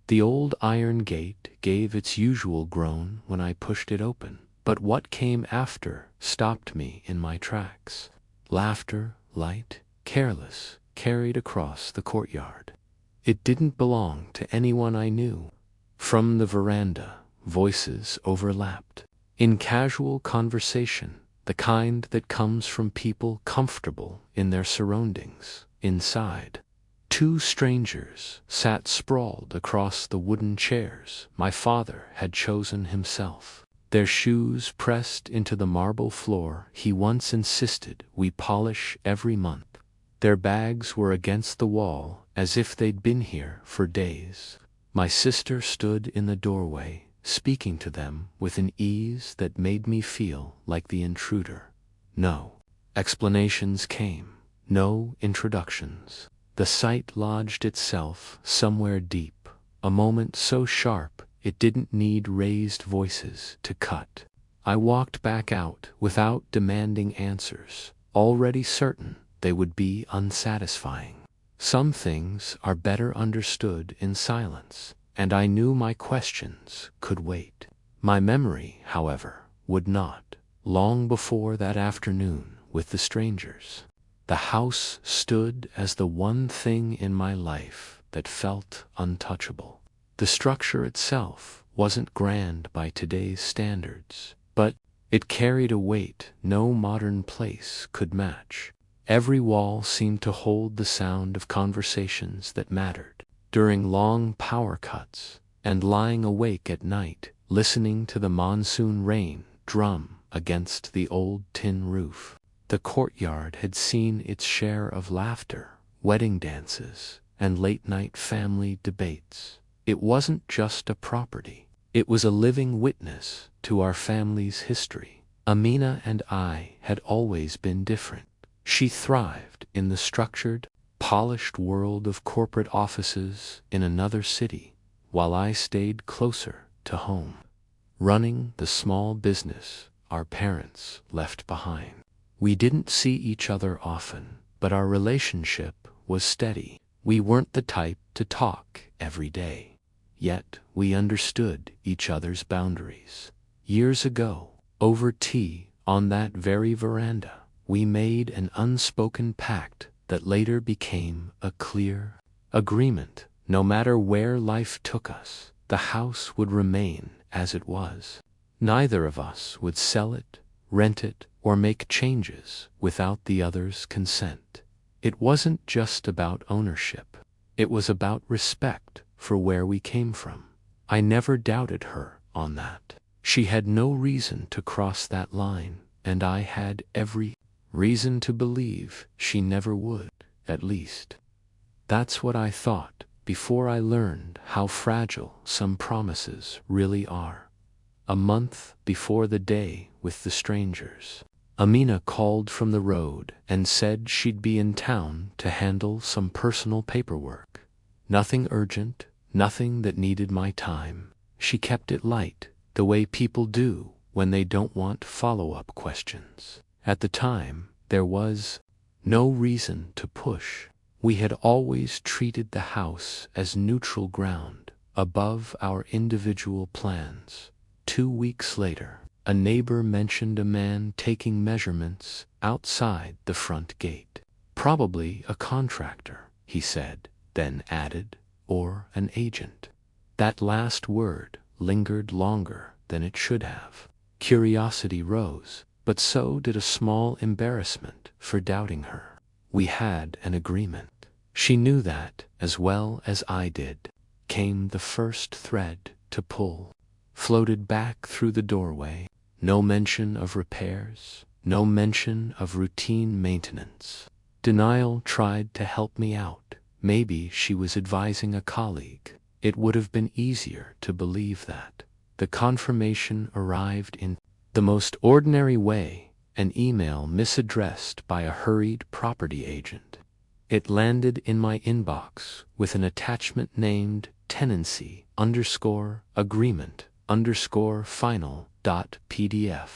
The old iron gate gave its usual groan when I pushed it open, but what came after stopped me in my tracks. Laughter, light, careless, carried across the courtyard. It didn't belong to anyone I knew. From the veranda, voices overlapped. In casual conversation, the kind that comes from people comfortable in their surroundings. Inside, two strangers sat sprawled across the wooden chairs my father had chosen himself, their shoes pressed into the marble floor he once insisted we polish every month. Their bags were against the wall as if they'd been here for days. My sister stood in the doorway, speaking to them with an ease that made me feel like the intruder. No explanations came, no introductions. The sight lodged itself somewhere deep, a moment so sharp it didn't need raised voices to cut. I walked back out without demanding answers, already certain they would be unsatisfying. Some things are better understood in silence, and I knew my questions could wait. My memory, however, would not. Long before that afternoon with the strangers, the house stood as the one thing in my life that felt untouchable. The structure itself wasn't grand by today's standards, but it carried a weight no modern place could match. Every wall seemed to hold the sound of conversations that mattered. During long power cuts, and lying awake at night, listening to the monsoon rain drum against the old tin roof. The courtyard had seen its share of laughter, wedding dances, and late-night family debates. It wasn't just a property. It was a living witness to our family's history. Amina and I had always been different. She thrived in the structured, polished world of corporate offices in another city, while I stayed closer to home, running the small business our parents left behind. We didn't see each other often, but our relationship was steady. We weren't the type to talk every day, yet we understood each other's boundaries. Years ago, over tea on that very veranda, we made an unspoken pact that later became a clear agreement. No matter where life took us, the house would remain as it was. Neither of us would sell it, rent it, or make changes without the other's consent. It wasn't just about ownership. It was about respect for where we came from. I never doubted her on that. She had no reason to cross that line, and I had every reason to believe she never would, at least. That's what I thought before I learned how fragile some promises really are. A month before the day with the strangers, Amina called from the road and said she'd be in town to handle some personal paperwork. Nothing urgent, nothing that needed my time. She kept it light, the way people do when they don't want follow-up questions. At the time, there was no reason to push. We had always treated the house as neutral ground, above our individual plans. 2 weeks later, a neighbor mentioned a man taking measurements outside the front gate. Probably a contractor, he said, then added, or an agent. That last word lingered longer than it should have. Curiosity rose, but so did a small embarrassment for doubting her. We had an agreement. She knew that as well as I did. Came the first thread to pull. Floated back through the doorway. No mention of repairs, no mention of routine maintenance. Denial tried to help me out. Maybe she was advising a colleague. It would have been easier to believe that. The confirmation arrived in the most ordinary way, an email misaddressed by a hurried property agent. It landed in my inbox with an attachment named tenancy_agreement_final.pdf.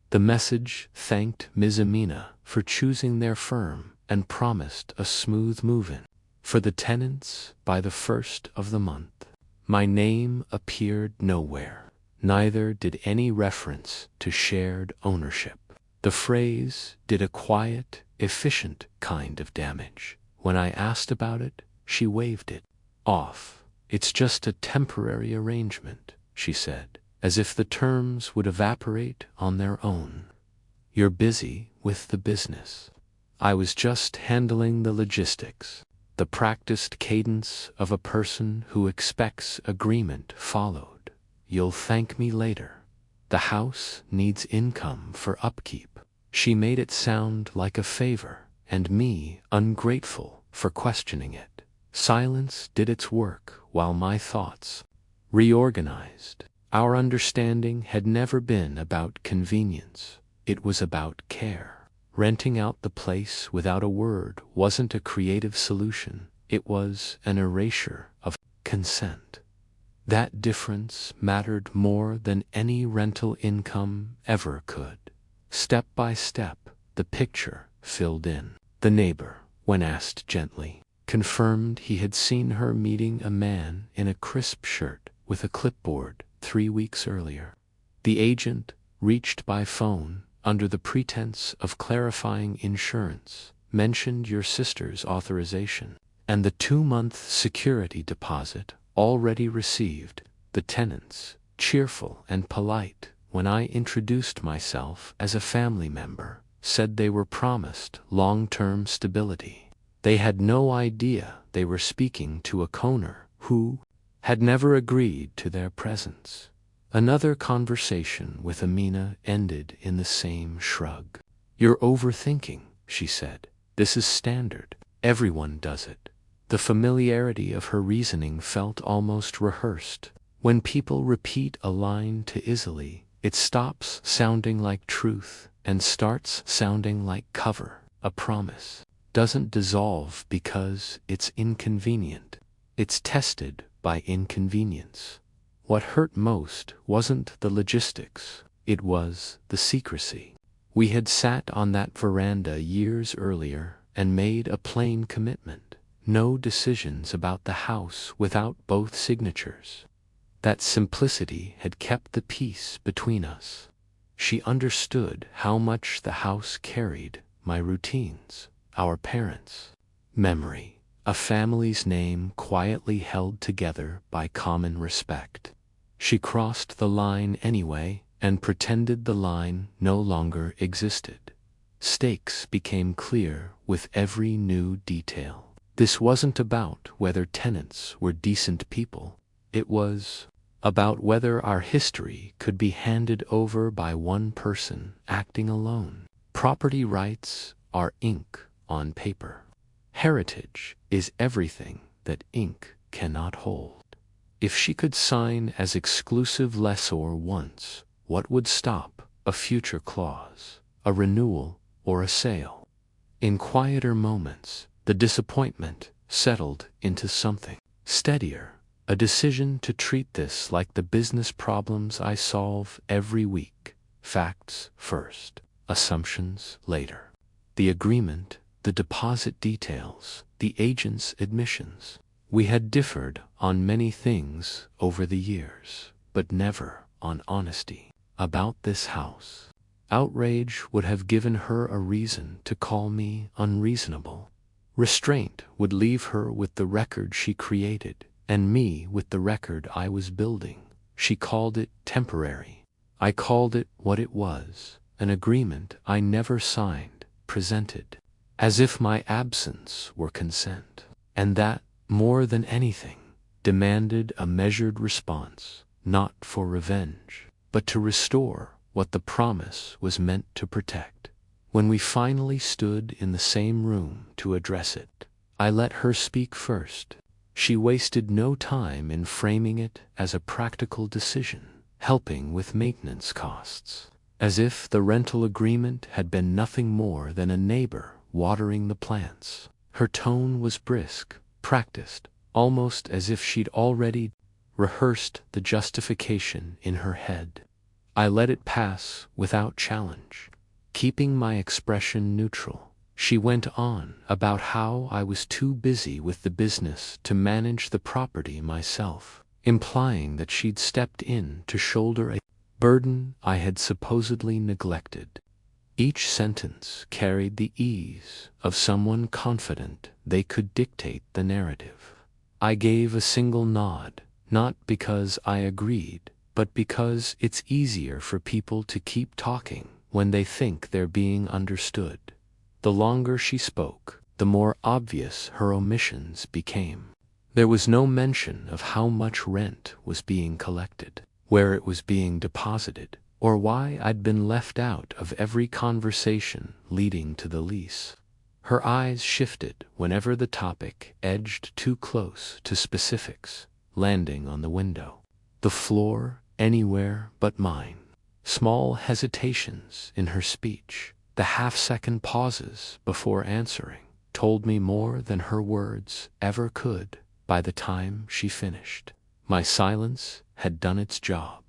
The message thanked Ms. Amina for choosing their firm and promised a smooth move-in for the tenants by the 1st of the month. My name appeared nowhere. Neither did any reference to shared ownership. The phrase did a quiet, efficient kind of damage. When I asked about it, she waved it off. It's just a temporary arrangement, she said, as if the terms would evaporate on their own. You're busy with the business. I was just handling the logistics. The practiced cadence of a person who expects agreement followed. You'll thank me later. The house needs income for upkeep. She made it sound like a favor, and me ungrateful for questioning it. Silence did its work while my thoughts reorganized. Our understanding had never been about convenience. It was about care. Renting out the place without a word wasn't a creative solution. It was an erasure of consent. That difference mattered more than any rental income ever could. Step by step, the picture filled in. The neighbor, when asked gently, confirmed he had seen her meeting a man in a crisp shirt with a clipboard 3 weeks earlier. The agent, reached by phone, under the pretense of clarifying insurance, mentioned your sister's authorization, and the 2-month security deposit already received. The tenants, cheerful and polite when I introduced myself as a family member, said they were promised long-term stability. They had no idea they were speaking to a owner who had never agreed to their presence. Another conversation with Amina ended in the same shrug. You're overthinking, she said. This is standard. Everyone does it. The familiarity of her reasoning felt almost rehearsed. When people repeat a line too easily, it stops sounding like truth and starts sounding like cover. A promise doesn't dissolve because it's inconvenient. It's tested by inconvenience. What hurt most wasn't the logistics, it was the secrecy. We had sat on that veranda years earlier and made a plain commitment. No decisions about the house without both signatures. That simplicity had kept the peace between us. She understood how much the house carried my routines, our parents' memory, a family's name quietly held together by common respect. She crossed the line anyway and pretended the line no longer existed. Stakes became clear with every new detail. This wasn't about whether tenants were decent people. It was about whether our history could be handed over by one person acting alone. Property rights are ink on paper. Heritage is everything that ink cannot hold. If she could sign as exclusive lessor once, what would stop a future clause, a renewal, or a sale? In quieter moments, the disappointment settled into something steadier, a decision to treat this like the business problems I solve every week. Facts first, assumptions later. The agreement, the deposit details, the agent's admissions. We had differed on many things over the years, but never on honesty. About this house, outrage would have given her a reason to call me unreasonable. Restraint would leave her with the record she created, and me with the record I was building. She called it temporary. I called it what it was, an agreement I never signed, presented as if my absence were consent. And that, more than anything, demanded a measured response, not for revenge, but to restore what the promise was meant to protect. When we finally stood in the same room to address it, I let her speak first. She wasted no time in framing it as a practical decision, helping with maintenance costs, as if the rental agreement had been nothing more than a neighbor watering the plants. Her tone was brisk, practiced, almost as if she'd already rehearsed the justification in her head. I let it pass without challenge, keeping my expression neutral. She went on about how I was too busy with the business to manage the property myself. implying that she'd stepped in to shoulder a burden I had supposedly neglected. Each sentence carried the ease of someone confident they could dictate the narrative. I gave a single nod, not because I agreed, but because it's easier for people to keep talking when they think they're being understood. The longer she spoke, the more obvious her omissions became. There was no mention of how much rent was being collected, where it was being deposited, or why I'd been left out of every conversation leading to the lease. Her eyes shifted whenever the topic edged too close to specifics, landing on the window, the floor, anywhere but mine. Small hesitations in her speech, the half-second pauses before answering, told me more than her words ever could. By the time she finished, my silence had done its job.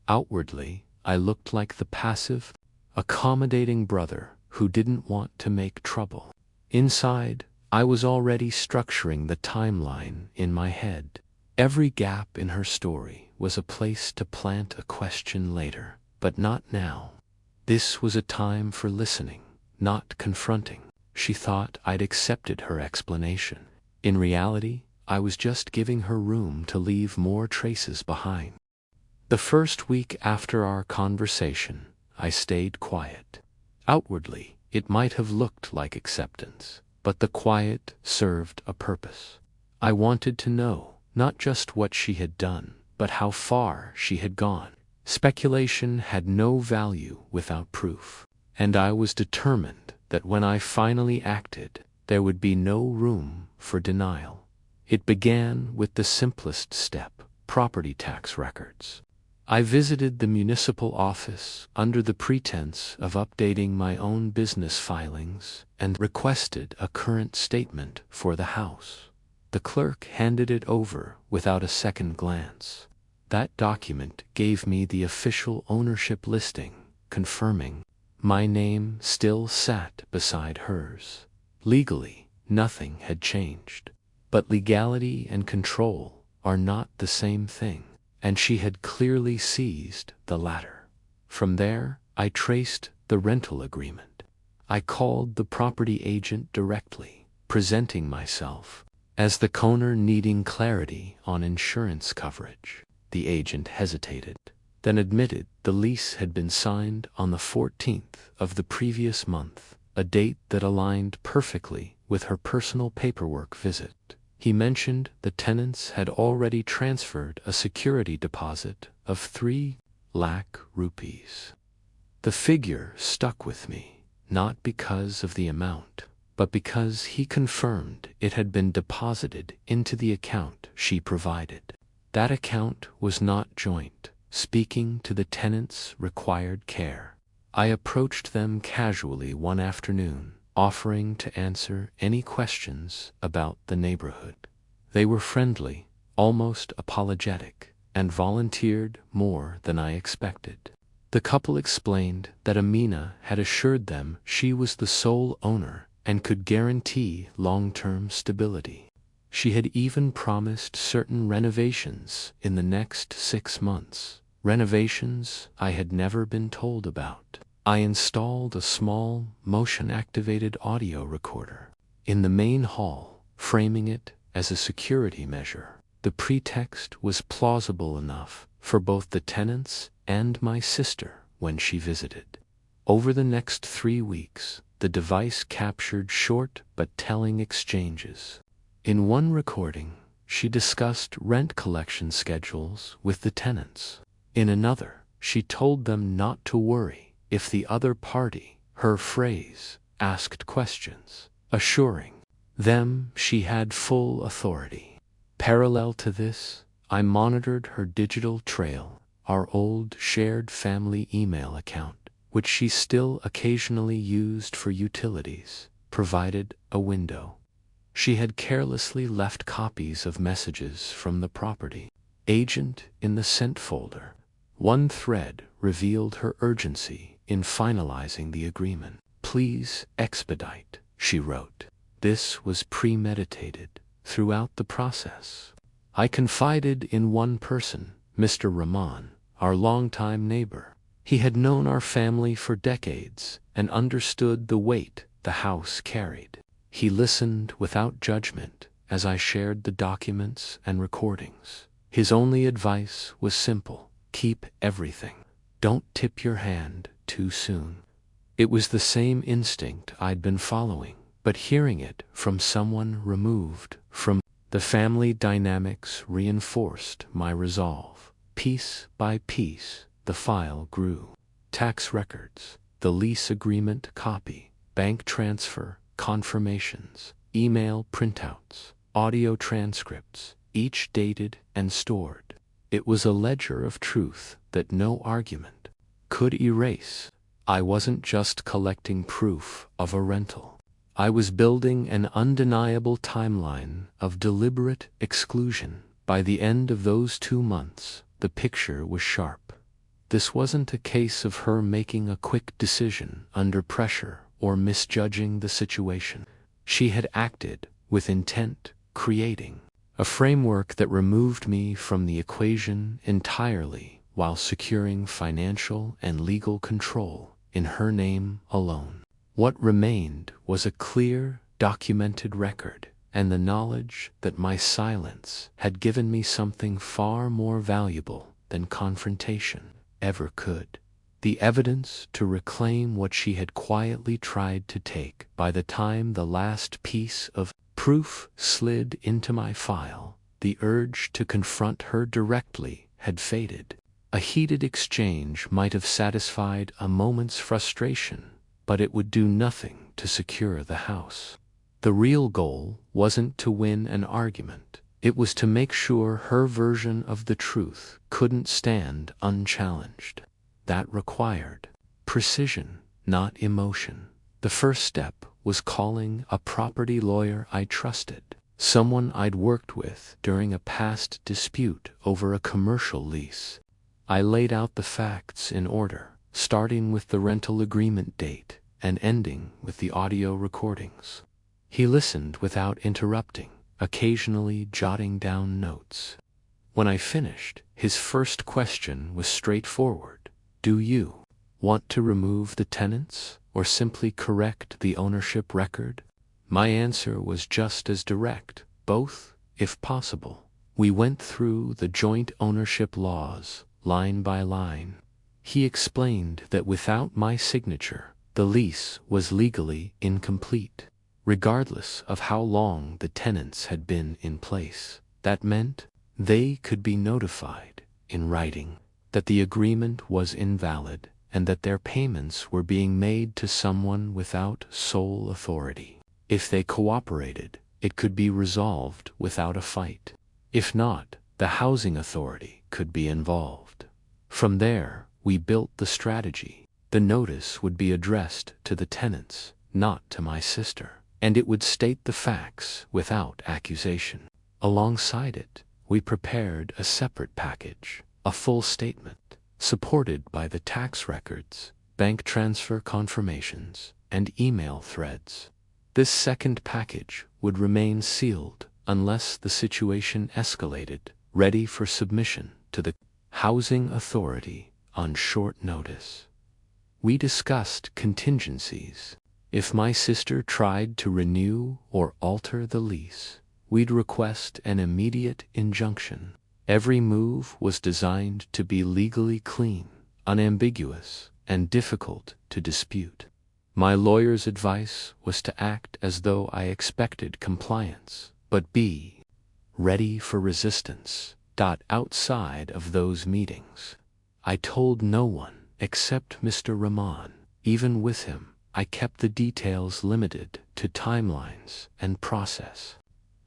Outwardly, I looked like the passive, accommodating brother who didn't want to make trouble. Inside, I was already structuring the timeline in my head. Every gap in her story was a place to plant a question later, but not now. This was a time for listening, not confronting. She thought I'd accepted her explanation. In reality, I was just giving her room to leave more traces behind. The first week after our conversation, I stayed quiet. Outwardly, it might have looked like acceptance, but the quiet served a purpose. I wanted to know not just what she had done, but how far she had gone. Speculation had no value without proof, and I was determined that when I finally acted, there would be no room for denial. It began with the simplest step, property tax records. I visited the municipal office under the pretense of updating my own business filings and requested a current statement for the house. The clerk handed it over without a second glance. That document gave me the official ownership listing, confirming my name still sat beside hers. Legally, nothing had changed. But legality and control are not the same thing, and she had clearly seized the latter. From there, I traced the rental agreement. I called the property agent directly, presenting myself as the owner needing clarity on insurance coverage. The agent hesitated, then admitted the lease had been signed on the 14th of the previous month, a date that aligned perfectly with her personal paperwork visit. He mentioned the tenants had already transferred a security deposit of 3 lakh rupees. The figure stuck with me, not because of the amount, but because he confirmed it had been deposited into the account she provided. That account was not joint, speaking to the tenants' required care. I approached them casually one afternoon, offering to answer any questions about the neighborhood. They were friendly, almost apologetic, and volunteered more than I expected. The couple explained that Amina had assured them she was the sole owner and could guarantee long-term stability. She had even promised certain renovations in the next 6 months, renovations I had never been told about. I installed a small, motion-activated audio recorder in the main hall, framing it as a security measure. The pretext was plausible enough for both the tenants and my sister when she visited. Over the next 3 weeks, the device captured short but telling exchanges. In one recording, she discussed rent collection schedules with the tenants. In another, she told them not to worry if the other party, her phrase, asked questions, assuring them she had full authority. Parallel to this, I monitored her digital trail, our old shared family email account, which she still occasionally used for utilities, provided a window. She had carelessly left copies of messages from the property agent in the sent folder. One thread revealed her urgency in finalizing the agreement. "Please expedite," she wrote. This was premeditated throughout the process. I confided in one person, Mr. Rahman, our longtime neighbor. He had known our family for decades and understood the weight the house carried. He listened without judgment as I shared the documents and recordings. His only advice was simple: keep everything. Don't tip your hand too soon. It was the same instinct I'd been following, but hearing it from someone removed from the family dynamics reinforced my resolve. Piece by piece, the file grew. Tax records, the lease agreement copy, bank transfer confirmations, email printouts, audio transcripts, each dated and stored. It was a ledger of truth that no argument could erase. I wasn't just collecting proof of a rental. I was building an undeniable timeline of deliberate exclusion. By the end of those 2 months, the picture was sharp. This wasn't a case of her making a quick decision under pressure or misjudging the situation. She had acted with intent, creating a framework that removed me from the equation entirely while securing financial and legal control in her name alone. What remained was a clear, documented record, and the knowledge that my silence had given me something far more valuable than confrontation ever could: the evidence to reclaim what she had quietly tried to take. By the time the last piece of proof slid into my file, the urge to confront her directly had faded. A heated exchange might have satisfied a moment's frustration, but it would do nothing to secure the house. The real goal wasn't to win an argument. It was to make sure her version of the truth couldn't stand unchallenged. That required precision, not emotion. The first step was calling a property lawyer I trusted, someone I'd worked with during a past dispute over a commercial lease. I laid out the facts in order, starting with the rental agreement date and ending with the audio recordings. He listened without interrupting, occasionally jotting down notes. When I finished, his first question was straightforward: do you want to remove the tenants or simply correct the ownership record? My answer was just as direct: both, if possible. We went through the joint ownership laws, line by line. He explained that without my signature, the lease was legally incomplete, regardless of how long the tenants had been in place. That meant they could be notified in writing that the agreement was invalid and that their payments were being made to someone without sole authority. If they cooperated, it could be resolved without a fight. If not, the housing authority could be involved. From there, we built the strategy. The notice would be addressed to the tenants, not to my sister, and it would state the facts without accusation. Alongside it, we prepared a separate package, a full statement, supported by the tax records, bank transfer confirmations, and email threads. This second package would remain sealed unless the situation escalated, ready for submission to the housing authority on short notice. We discussed contingencies. If my sister tried to renew or alter the lease, we'd request an immediate injunction. Every move was designed to be legally clean, unambiguous, and difficult to dispute. My lawyer's advice was to act as though I expected compliance, but be ready for resistance. Outside of those meetings, I told no one except Mr. Rahman. Even with him, I kept the details limited to timelines and process.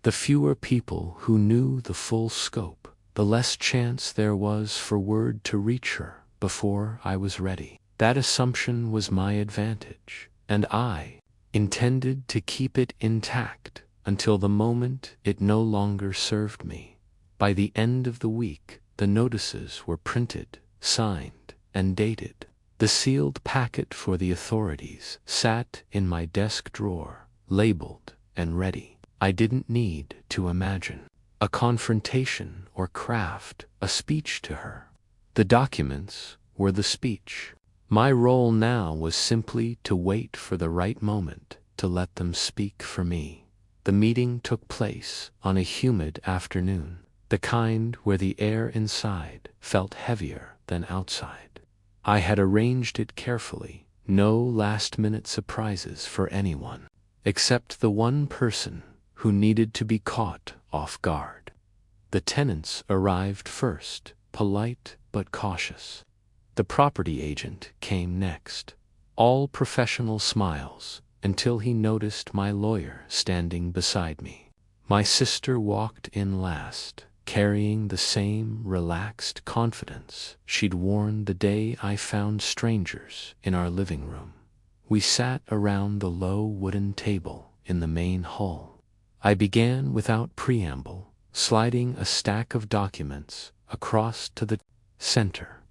The fewer people who knew the full scope, the less chance there was for word to reach her before I was ready. That assumption was my advantage, and I intended to keep it intact until the moment it no longer served me. By the end of the week, the notices were printed, signed, and dated. The sealed packet for the authorities sat in my desk drawer, labeled and ready. I didn't need to imagine. a confrontation or craft, a speech to her. The documents were the speech. My role now was simply to wait for the right moment to let them speak for me. The meeting took place on a humid afternoon, the kind where the air inside felt heavier than outside. I had arranged it carefully, no last-minute surprises for anyone, except the one person who needed to be caught off guard. The tenants arrived first, polite but cautious. The property agent came next, all professional smiles, until he noticed my lawyer standing beside me. My sister walked in last, carrying the same relaxed confidence she'd worn the day I found strangers in our living room. We sat around the low wooden table in the main hall. I began without preamble, sliding a stack of documents across to the center.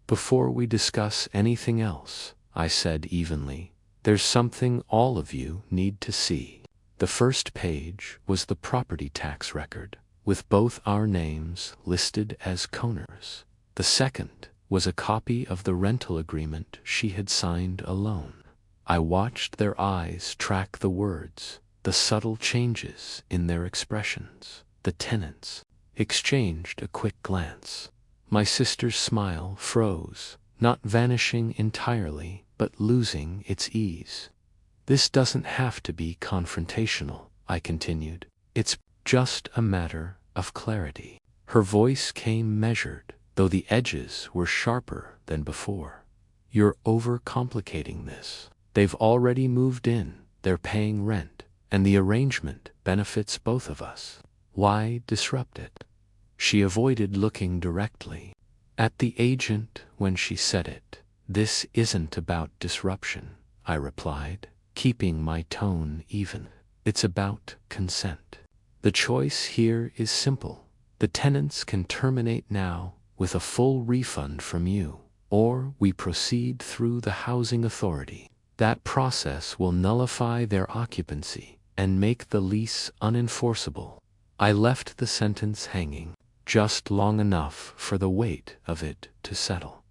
"Before we discuss anything else," I said evenly, "there's something all of you need to see." The first page was the property tax record, with both our names listed as owners. The second was a copy of the rental agreement she had signed alone. I watched their eyes track the words, the subtle changes in their expressions. The tenants exchanged a quick glance. My sister's smile froze, not vanishing entirely, but losing its ease. "This doesn't have to be confrontational," I continued. "It's just a matter of clarity." Her voice came measured, though the edges were sharper than before. "You're overcomplicating this. They've already moved in, they're paying rent, and the arrangement benefits both of us. Why disrupt it?" She avoided looking directly at the agent when she said it. "This isn't about disruption," I replied, keeping my tone even. "It's about consent. The choice here is simple. The tenants can terminate now with a full refund from you, or we proceed through the housing authority. That process will nullify their occupancy and make the lease unenforceable." I left the sentence hanging, just long enough for the weight of it to settle.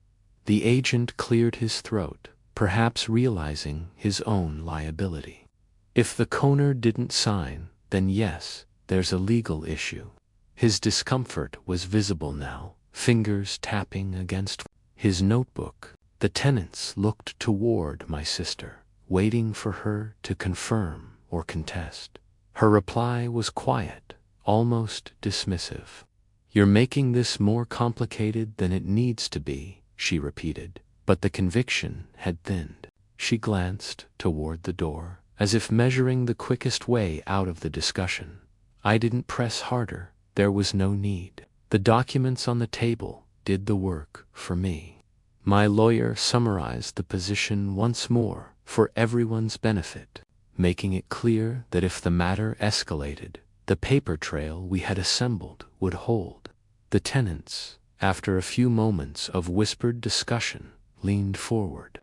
The agent cleared his throat, perhaps realizing his own liability. "If the owner didn't sign, then yes, there's a legal issue." His discomfort was visible now, fingers tapping against his notebook. The tenants looked toward my sister, waiting for her to confirm or contest. Her reply was quiet, almost dismissive. "You're making this more complicated than it needs to be," she repeated, but the conviction had thinned. She glanced toward the door, as if measuring the quickest way out of the discussion. I didn't press harder, there was no need. The documents on the table did the work for me. My lawyer summarized the position once more for everyone's benefit, making it clear that if the matter escalated, the paper trail we had assembled would hold. The tenants, after a few moments of whispered discussion, leaned forward.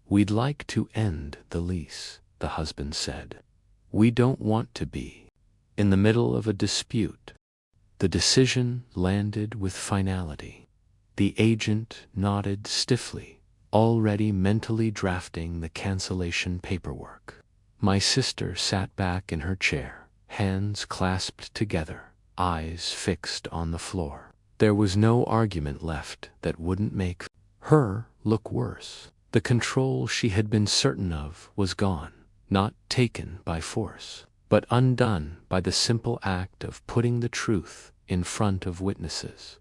"We'd like to end the lease," the husband said. "We don't want to be in the middle of a dispute." The decision landed with finality. The agent nodded stiffly, already mentally drafting the cancellation paperwork. My sister sat back in her chair, hands clasped together, eyes fixed on the floor. There was no argument left that wouldn't make her look worse. The control she had been certain of was gone, not taken by force, but undone by the simple act of putting the truth in front of witnesses.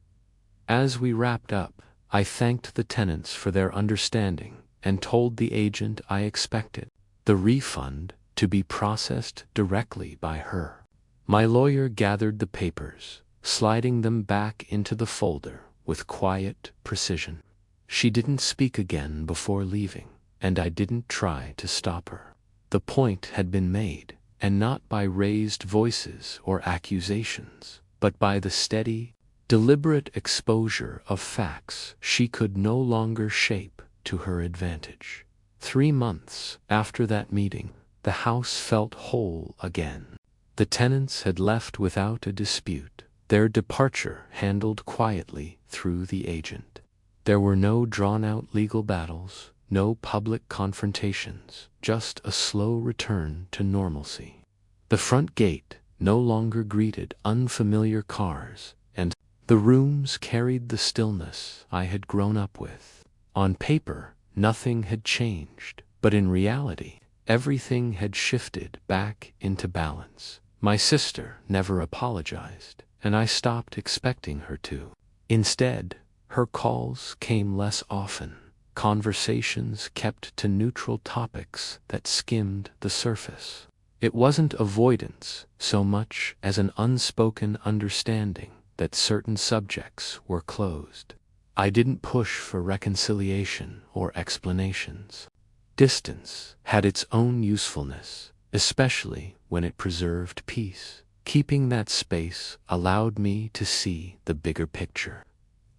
As we wrapped up, I thanked the tenants for their understanding and told the agent I expected the refund to be processed directly by her. My lawyer gathered the papers, sliding them back into the folder with quiet precision. She didn't speak again before leaving, and I didn't try to stop her. The point had been made, and not by raised voices or accusations, but by the steady, deliberate exposure of facts she could no longer shape to her advantage. 3 months after that meeting, the house felt whole again. The tenants had left without a dispute, their departure handled quietly through the agent. There were no drawn-out legal battles, no public confrontations, just a slow return to normalcy. The front gate no longer greeted unfamiliar cars, and the rooms carried the stillness I had grown up with. On paper, nothing had changed, but in reality, everything had shifted back into balance. My sister never apologized, and I stopped expecting her to. Instead, her calls came less often. Conversations kept to neutral topics that skimmed the surface. It wasn't avoidance so much as an unspoken understanding that certain subjects were closed. I didn't push for reconciliation or explanations. Distance had its own usefulness, especially when it preserved peace. Keeping that space allowed me to see the bigger picture.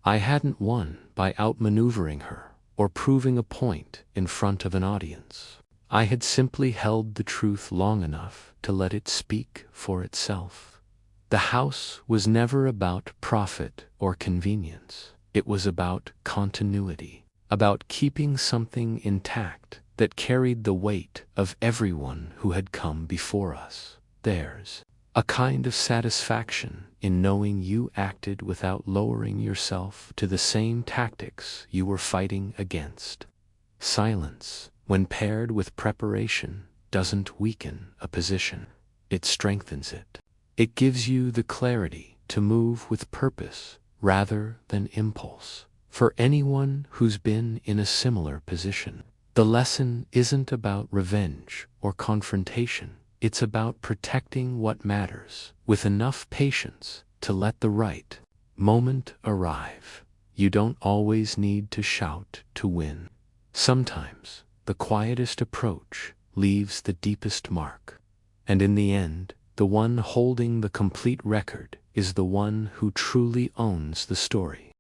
I hadn't won by outmaneuvering her or proving a point in front of an audience. I had simply held the truth long enough to let it speak for itself. The house was never about profit or convenience. It was about continuity, about keeping something intact that carried the weight of everyone who had come before us. There's a kind of satisfaction in knowing you acted without lowering yourself to the same tactics you were fighting against. Silence, when paired with preparation, doesn't weaken a position. It strengthens it. It gives you the clarity to move with purpose rather than impulse. For anyone who's been in a similar position, the lesson isn't about revenge or confrontation. It's about protecting what matters with enough patience to let the right moment arrive. You don't always need to shout to win. Sometimes the quietest approach leaves the deepest mark. And in the end, the one holding the complete record is the one who truly owns the story.